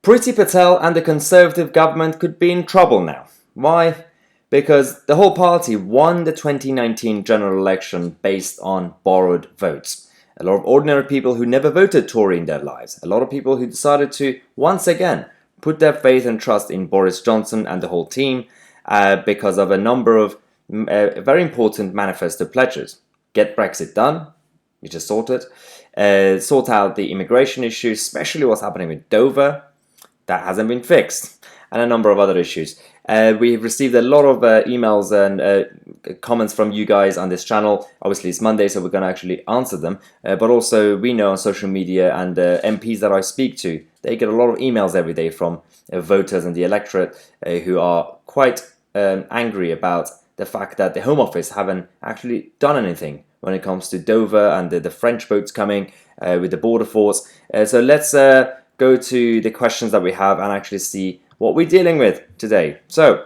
Priti Patel and the Conservative government could be in trouble now. Why? Because the whole party won the 2019 general election based on borrowed votes. A lot of ordinary people who never voted Tory in their lives. A lot of people who decided to, once again, put their faith and trust in Boris Johnson and the whole team because of a number of very important manifesto pledges. Get Brexit done, which is sorted. Sort out the immigration issue, especially what's happening with Dover. That hasn't been fixed. And a number of other issues. We've received a lot of emails and comments from you guys on this channel. Obviously, it's Monday, so we're going to actually answer them. But also, we know on social media and MPs that I speak to, they get a lot of emails every day from voters and the electorate who are quite angry about the fact that the Home Office haven't actually done anything when it comes to Dover and the French boats coming with the border force. So let's go to the questions that we have and actually see what we're dealing with today. So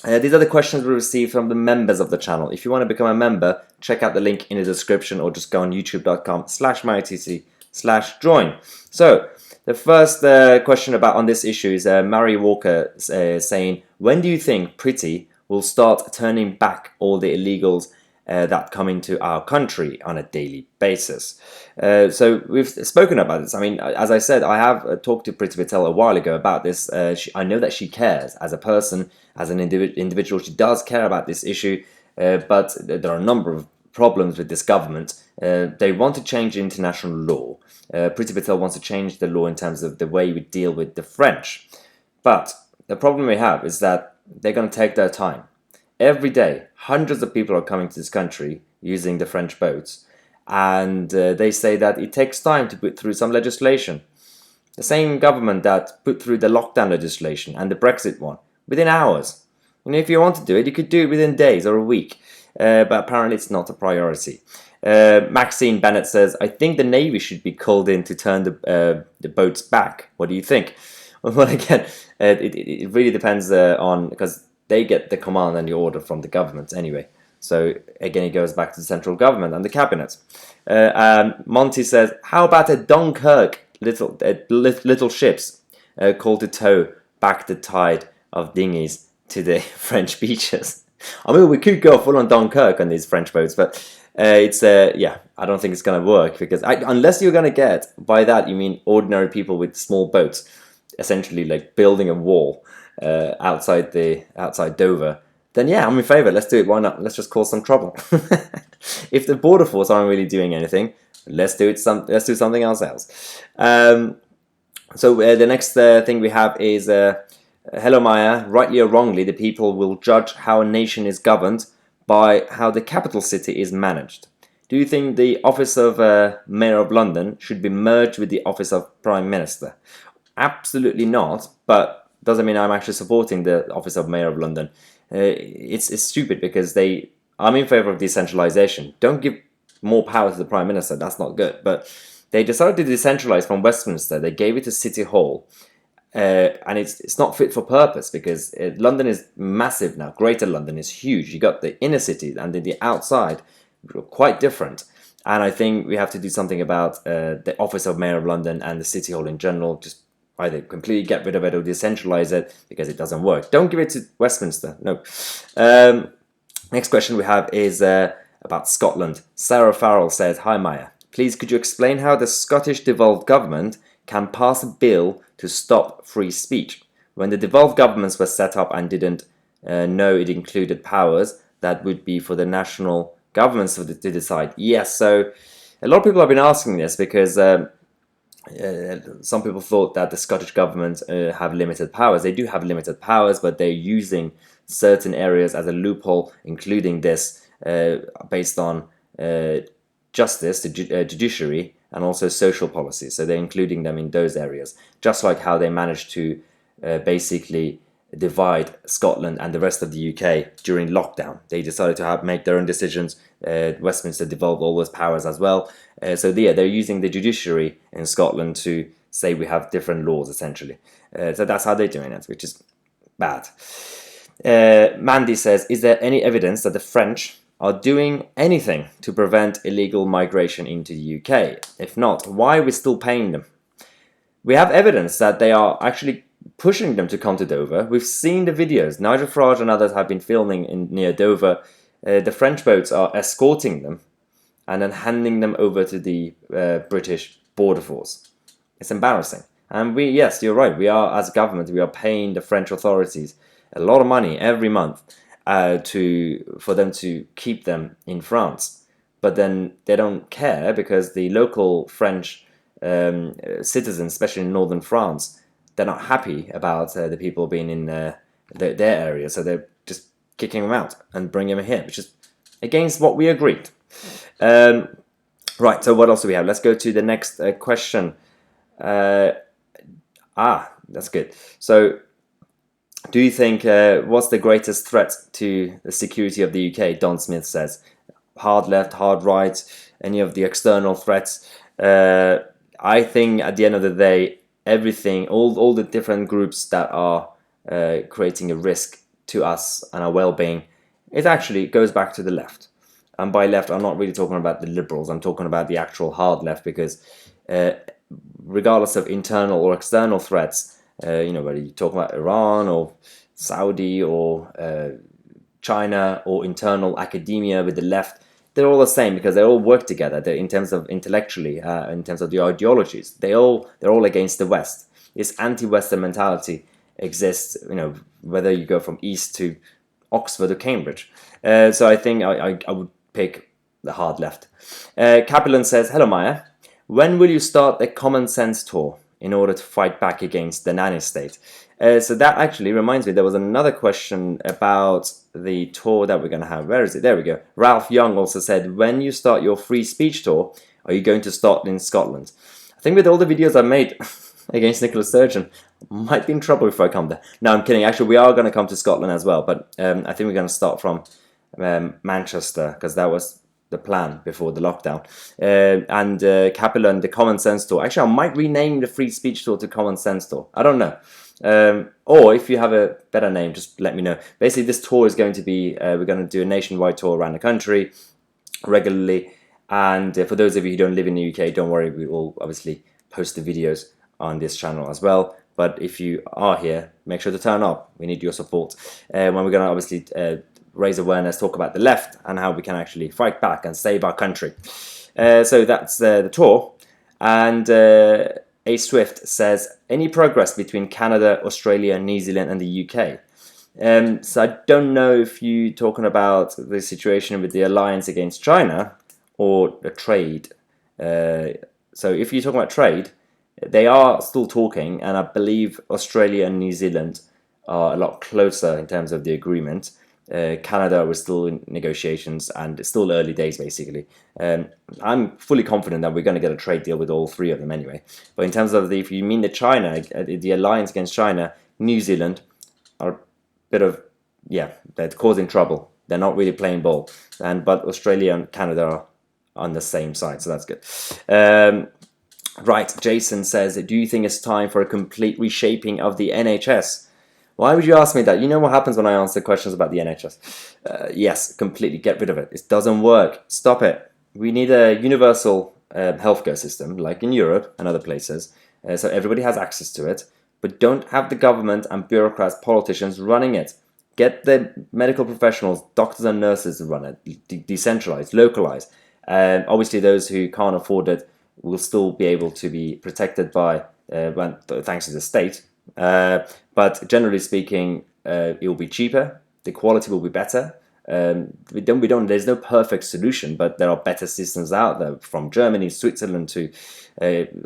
these are the questions we received from the members of the channel. If you want to become a member, check out the link in the description or just go on youtube.com/MariTC/join. So the first question on this issue is Mary Walker saying, when do you think Priti will start turning back all the illegals that come into our country on a daily basis? So we've spoken about this. I mean, as I said, I have talked to Priti Patel a while ago about this. I know that she cares as a person, as an individual. She does care about this issue, but there are a number of problems with this government. They want to change international law. Priti Patel wants to change the law in terms of the way we deal with the French. But the problem we have is that they're going to take their time. Every day, hundreds of people are coming to this country using the French boats, and they say that it takes time to put through some legislation. The same government that put through the lockdown legislation and the Brexit one within hours. You know, if you want to do it, you could do it within days or a week, but apparently it's not a priority. Maxine Bennett says, I think the Navy should be called in to turn the boats back. What do you think? Well, again, it really depends on, because they get the command and the order from the government anyway. So again, it goes back to the central government and the cabinet. Monty says, how about a Dunkirk little ships called to tow back the tide of dinghies to the French beaches? I mean, we could go full on Dunkirk on these French boats, but it's yeah, I don't think it's going to work, because unless you're going to get, by that you mean ordinary people with small boats, essentially like building a wall outside Dover, then yeah, I'm in favour. Let's do it. Why not? Let's just cause some trouble. If the border force aren't really doing anything, let's do something else. So the next thing we have is hello Maya. Rightly or wrongly, the people will judge how a nation is governed by how the capital city is managed. Do you think the office of Mayor of London should be merged with the office of Prime Minister? Absolutely not, but doesn't mean I'm actually supporting the office of Mayor of London. It's stupid, because I'm in favour of decentralisation. Don't give more power to the Prime Minister, that's not good. But they decided to decentralise from Westminster. They gave it to City Hall, and it's not fit for purpose, because London is massive now. Greater London is huge. You got the inner city and then the outside, quite different. And I think we have to do something about the office of Mayor of London and the City Hall in general. Just either completely get rid of it or decentralise it, because it doesn't work. Don't give it to Westminster, no. Next question we have is about Scotland. Sarah Farrell says, hi Maya, please could you explain how the Scottish devolved government can pass a bill to stop free speech? When the devolved governments were set up and didn't know it included powers that would be for the national governments to decide. Yes, so a lot of people have been asking this, because some people thought that the Scottish government have limited powers. They do have limited powers, but they're using certain areas as a loophole, including this, based on justice, the judiciary, and also social policy. So they're including them in those areas, just like how they managed to basically divide Scotland and the rest of the UK during lockdown. They decided to make their own decisions. Westminster devolved all those powers as well. So yeah, they're using the judiciary in Scotland to say we have different laws, essentially. So that's how they're doing it, which is bad. Mandy says, is there any evidence that the French are doing anything to prevent illegal migration into the UK? If not, why are we still paying them? we have evidence that they are actually pushing them to come to Dover. We've seen the videos. Nigel Farage and others have been filming near Dover. The French boats are escorting them and then handing them over to the British border force. It's embarrassing. And yes, you're right, we are, as a government, we are paying the French authorities a lot of money every month for them to keep them in France. But then they don't care because the local French citizens, especially in northern France, they're not happy about the people being in their area. So they're just kicking them out and bringing them here, which is against what we agreed. Right, so what else do we have? Let's go to the next question. That's good. So, do you think what's the greatest threat to the security of the UK? Don Smith says, hard left, hard right, any of the external threats. I think at the end of the day, everything, all the different groups that are creating a risk to us and our well-being, it actually goes back to the left. And by left, I'm not really talking about the liberals. I'm talking about the actual hard left, because regardless of internal or external threats, whether you talk about Iran or Saudi or China or internal academia with the left, they're all the same because they all work together. They're, in terms of intellectually, in terms of the ideologies, they're all against the West. This anti-Western mentality exists, whether you go from East to Oxford or Cambridge. So I think I would pick the hard left. Kaplan says, hello Maya, when will you start the Common Sense tour in order to fight back against the nanny state? So that actually reminds me, there was another question about the tour that we're going to have. Where is it? There we go. Ralph Young also said, when you start your free speech tour, are you going to start in Scotland? I think with all the videos I made against Nicola Sturgeon, I might be in trouble if I come there. No, I'm kidding. Actually, we are going to come to Scotland as well, but I think we're going to start from Manchester, because that was the plan before the lockdown. And Kaplan, the Common Sense tour. Actually, I might rename the free speech tour to Common Sense tour. I don't know. Or if you have a better name, just let me know. Basically, this tour is going to be, we're going to do a nationwide tour around the country regularly. And for those of you who don't live in the UK, don't worry, we will obviously post the videos on this channel as well. But if you are here, make sure to turn up. We need your support. When we're going to obviously raise awareness, talk about the left and how we can actually fight back and save our country. So that's the tour. And A Swift says, any progress between Canada, Australia, New Zealand and the UK? So I don't know if you're talking about the situation with the alliance against China or the trade. So if you're talking about trade, they are still talking, and I believe Australia and New Zealand are a lot closer in terms of the agreement. Canada was still in negotiations, and it's still early days basically. I'm fully confident that we're going to get a trade deal with all three of them anyway. But in terms of if you mean the alliance against China, New Zealand are a bit of, they're causing trouble. They're not really playing ball. But Australia and Canada are on the same side, so that's good. Right, Jason says, do you think it's time for a complete reshaping of the NHS? Why would you ask me that? You know what happens when I answer questions about the NHS. Yes, completely get rid of it. It doesn't work. Stop it. We need a universal healthcare system, like in Europe and other places, so everybody has access to it. But don't have the government and bureaucrats, politicians running it. Get the medical professionals, doctors and nurses to run it. Decentralize, localize. Obviously, those who can't afford it will still be able to be protected by, thanks to the state. But generally speaking, it will be cheaper. The quality will be better. There's no perfect solution, but there are better systems out there, from Germany, Switzerland to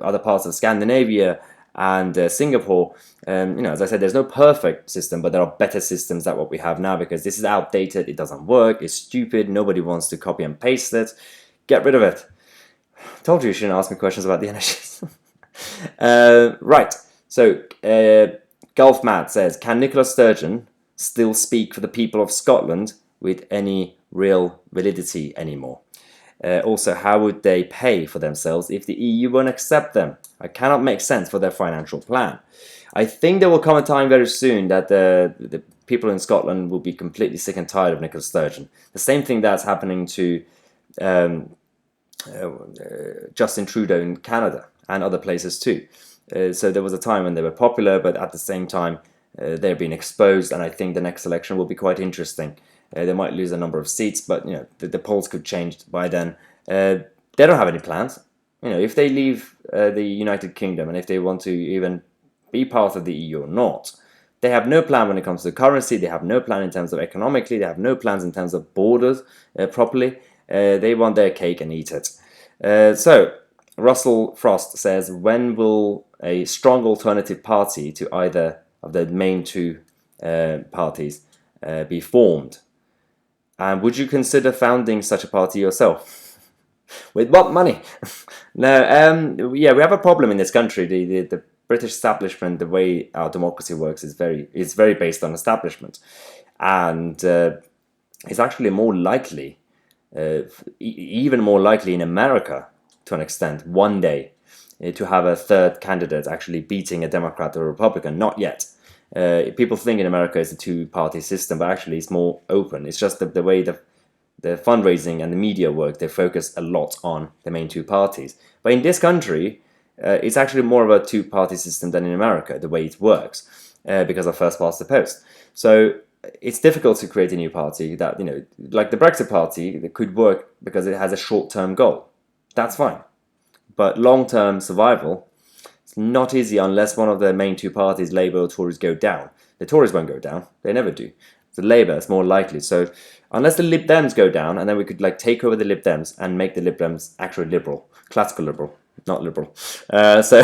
other parts of Scandinavia and Singapore. As I said, there's no perfect system, but there are better systems than what we have now, because this is outdated. It doesn't work. It's stupid. Nobody wants to copy and paste it. Get rid of it. Told you shouldn't ask me questions about the NHS. Right. So, Gulf Matt says, can Nicola Sturgeon still speak for the people of Scotland with any real validity anymore? Also, how would they pay for themselves if the EU won't accept them? I cannot make sense for their financial plan. I think there will come a time very soon that the people in Scotland will be completely sick and tired of Nicola Sturgeon. The same thing that's happening to Justin Trudeau in Canada and other places too. So there was a time when they were popular, but at the same time, they're being exposed, and I think the next election will be quite interesting. They might lose a number of seats, but the polls could change by then. They don't have any plans. If they leave the United Kingdom, and if they want to even be part of the EU or not, they have no plan when it comes to currency. They have no plan in terms of economically. They have no plans in terms of borders properly. They want their cake and eat it. So Russell Frost says, when will a strong alternative party to either of the main two parties be formed? And would you consider founding such a party yourself? With what money? No, we have a problem in this country. The British establishment, the way our democracy works, is very based on establishment, and it's actually more likely, even more likely in America, to an extent, one day, to have a third candidate actually beating a Democrat or a Republican. Not yet. People think in America it's a two-party system, but actually it's more open. It's just the way the fundraising and the media work, they focus a lot on the main two parties. But in this country, it's actually more of a two-party system than in America, the way it works, because of first past the post. So it's difficult to create a new party that, like the Brexit party, that could work because it has a short-term goal. That's fine. But long-term survival, it's not easy unless one of the main two parties, Labour or Tories, go down. The Tories won't go down. They never do. The Labour is more likely. So unless the Lib Dems go down, and then we could take over the Lib Dems and make the Lib Dems actually liberal, classical liberal, not liberal. So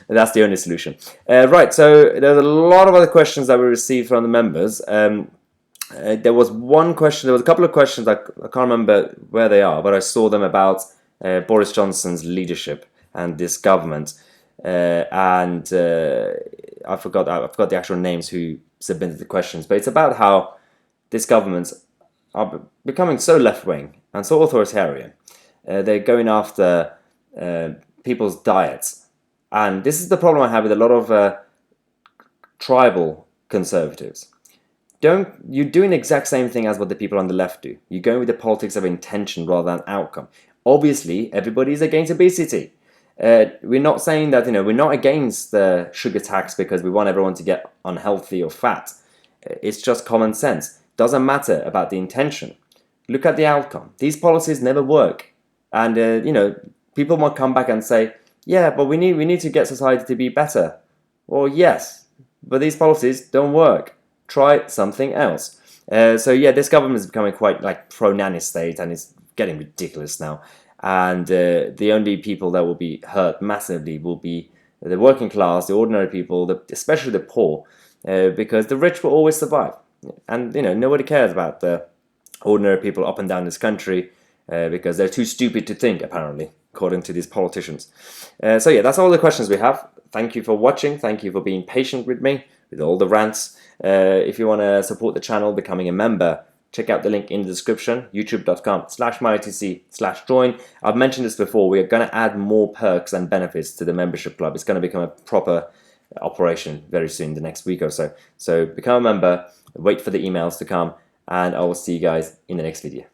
that's the only solution. Right, so there's a lot of other questions that we received from the members. There was one question, there was a couple of questions, I can't remember where they are, but I saw them about Boris Johnson's leadership and this government. I forgot the actual names who submitted the questions, but it's about how this government are becoming so left-wing and so authoritarian. They're going after people's diets, and this is the problem I have with a lot of tribal conservatives. You're doing the exact same thing as what the people on the left do. You're going with the politics of intention rather than outcome. Obviously, everybody is against obesity. We're not saying that, we're not against the sugar tax because we want everyone to get unhealthy or fat. It's just common sense. Doesn't matter about the intention. Look at the outcome. These policies never work. And, people might come back and say, yeah, but we need to get society to be better. Well, yes, but these policies don't work. Try something else. This government is becoming quite pro-nanny state, and it's getting ridiculous now. And the only people that will be hurt massively will be the working class, the ordinary people, especially the poor, because the rich will always survive. And, nobody cares about the ordinary people up and down this country because they're too stupid to think, apparently, according to these politicians. That's all the questions we have. Thank you for watching. Thank you for being patient with me, with all the rants. If you want to support the channel, becoming a member, check out the link in the description, youtube.com/myotc/join. I've mentioned this before, we are going to add more perks and benefits to the membership club. It's going to become a proper operation very soon, the next week or so. So become a member, wait for the emails to come, and I will see you guys in the next video.